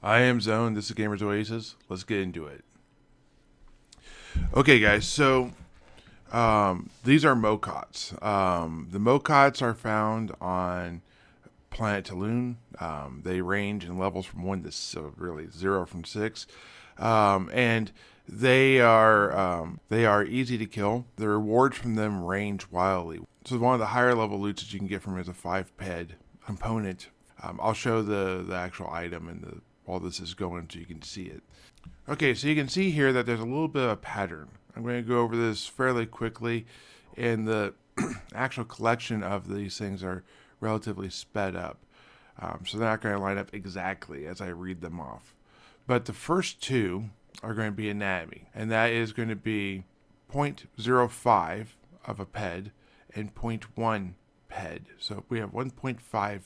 I am Zone. This is Gamers Oasis. Let's get into it. Okay, guys. So these are Mokhats. The Mokhats are found on planet Taloon. They range in levels from one to really zero from six, and they are easy to kill. The rewards from them range wildly. So one of the higher level loots that you can get from it is a 5 ped component. I'll show the actual item and while this is going so you can see it. Okay, so you can see here that there's a little bit of a pattern. I'm going to go over this fairly quickly, and the actual collection of these things are relatively sped up. So they're not going to line up exactly as I read them off. But the first two are going to be anatomy, and that is going to be 0.05 of a ped and zero point 0.1 ped. So we have 1.5,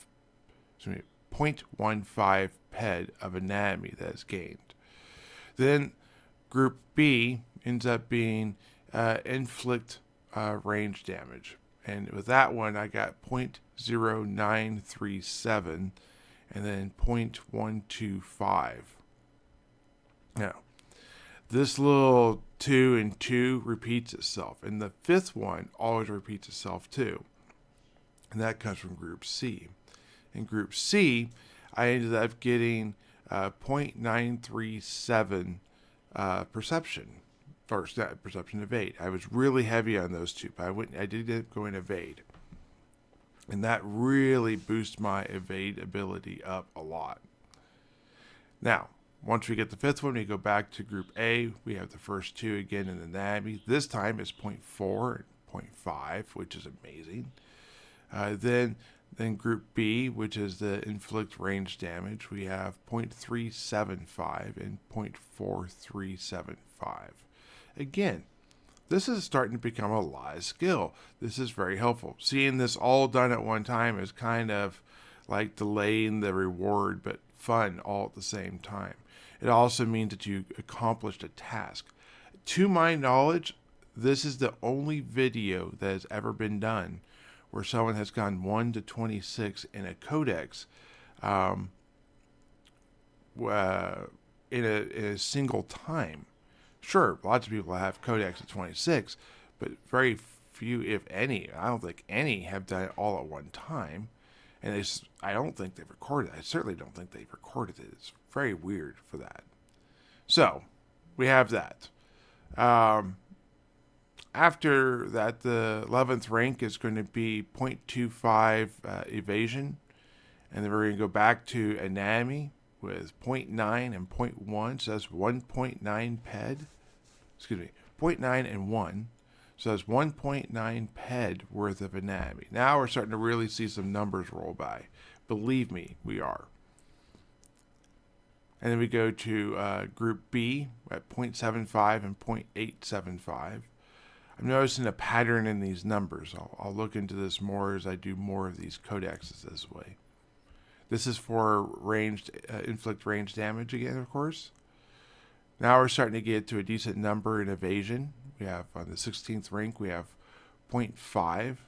excuse me, 0.15 ped of anatomy that is gained. Then group B ends up being inflict range damage. And with that one, I got 0.0937 and then 0.125. Now, this little 2 and 2 repeats itself. And the fifth one always repeats itself too. And that comes from group C. In group C, I ended up getting 0.937 perception, or perception evade. I was really heavy on those two, but I did go in evade, and that really boosts my evade ability up a lot. Now, once we get the fifth one, we go back to group A. We have the first two again in anatomy. This time it's 0.4 and 0.5, which is amazing. Then group B, which is the inflict range damage, we have 0.375 and 0.4375. Again, this is starting to become a lot of skill. This is very helpful. Seeing this all done at one time is kind of like delaying the reward, but fun all at the same time. It also means that you accomplished a task. To my knowledge, this is the only video that has ever been done where someone has gone 1 to 26 in a Codex in a single time. Sure, lots of people have Codex at 26, but very few, if any, I don't think any, have done it all at one time. And I don't think they've recorded it. I certainly don't think they've recorded it. It's very weird for that. So, we have that. After that, the 11th rank is going to be 0.25 evasion. And then we're going to go back to anatomy with 0.9 and 0.1. So that's 1.9 ped. Excuse me, 0.9 and 1. So that's 1.9 ped worth of anatomy. Now we're starting to really see some numbers roll by. Believe me, we are. And then we go to group B at 0.75 and 0.875. I'm noticing a pattern in these numbers. I'll look into this more as I do more of these codexes this way. This is for ranged inflict range damage again, of course. Now we're starting to get to a decent number in evasion. We have on the 16th rank, we have 0.5.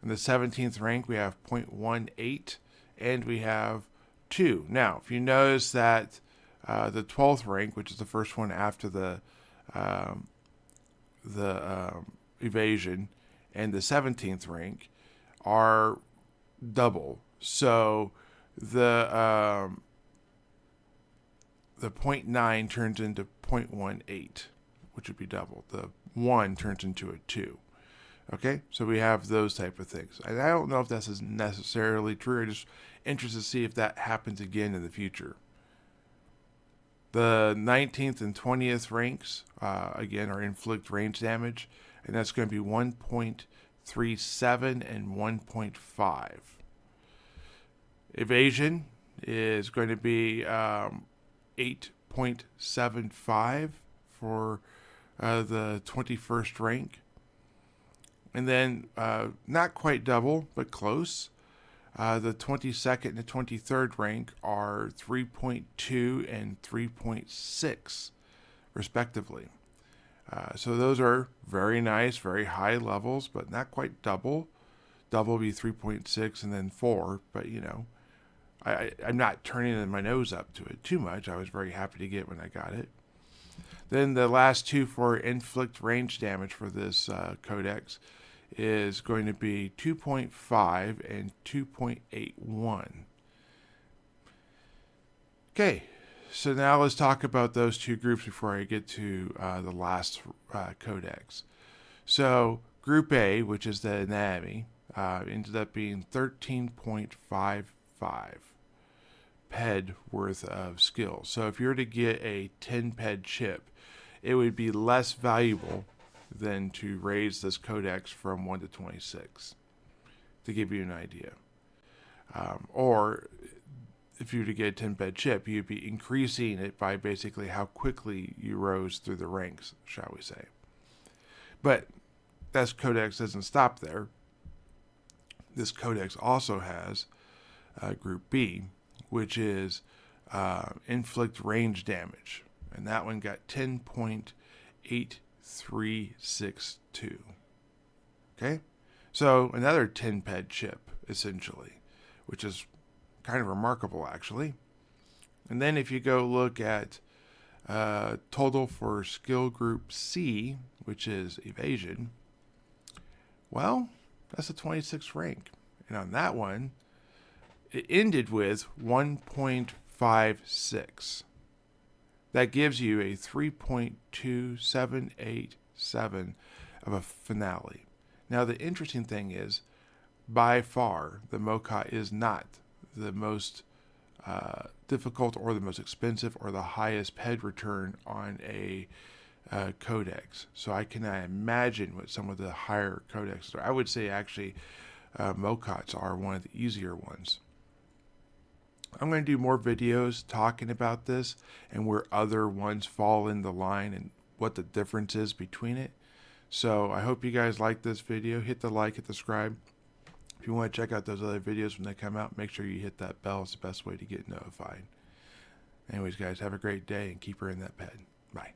In the 17th rank, we have 0.18. And we have 2. Now, if you notice that the 12th rank, which is the first one after the evasion, and the 17th rank are double. So the 0.9 turns into 0.18, which would be double. The 1 turns into a 2. Okay, so we have those type of things. And I don't know if this is necessarily true. I'm just interested to see if that happens again in the future. The 19th and 20th ranks, again, are inflict range damage, and that's going to be 1.37 and 1.5. Evasion is going to be 8.75 for the 21st rank. And then, not quite double, but close. The 22nd and 23rd rank are 3.2 and 3.6, respectively. So those are very nice, very high levels, but not quite double. Double would be 3.6 and then 4, but I'm not turning my nose up to it too much. I was very happy to get it when I got it. Then the last two for inflict range damage for this Codex is going to be 2.5 and 2.81. Okay, so now let's talk about those two groups before I get to the last Codex. So Group A, which is the anatomy, ended up being 13.55 ped worth of skill. So if you were to get a 10 ped chip, it would be less valuable than to raise this Codex from 1 to 26, to give you an idea. Or if you were to get a 10 ped chip, you'd be increasing it by basically how quickly you rose through the ranks, shall we say. But this Codex doesn't stop there. This Codex also has Group B, which is inflict range damage. And that one got 10.8362. Okay? So another 10 ped chip, essentially, which is kind of remarkable, actually. And then if you go look at total for skill group C, which is evasion, well, that's a 26th rank. And on that one, it ended with 1.56. That gives you a 3.2787 of a finale. Now, the interesting thing is, by far, the Mokhat is not the most difficult or the most expensive or the highest ped return on a Codex. So I cannot imagine what some of the higher Codexes are. I would say actually Mokhats are one of the easier ones. I'm going to do more videos talking about this and where other ones fall in the line and what the difference is between it. So I hope you guys like this video. Hit the like, hit the subscribe. If you want to check out those other videos when they come out, make sure you hit that bell. It's the best way to get notified. Anyways, guys, have a great day and keep her in that bed. Bye.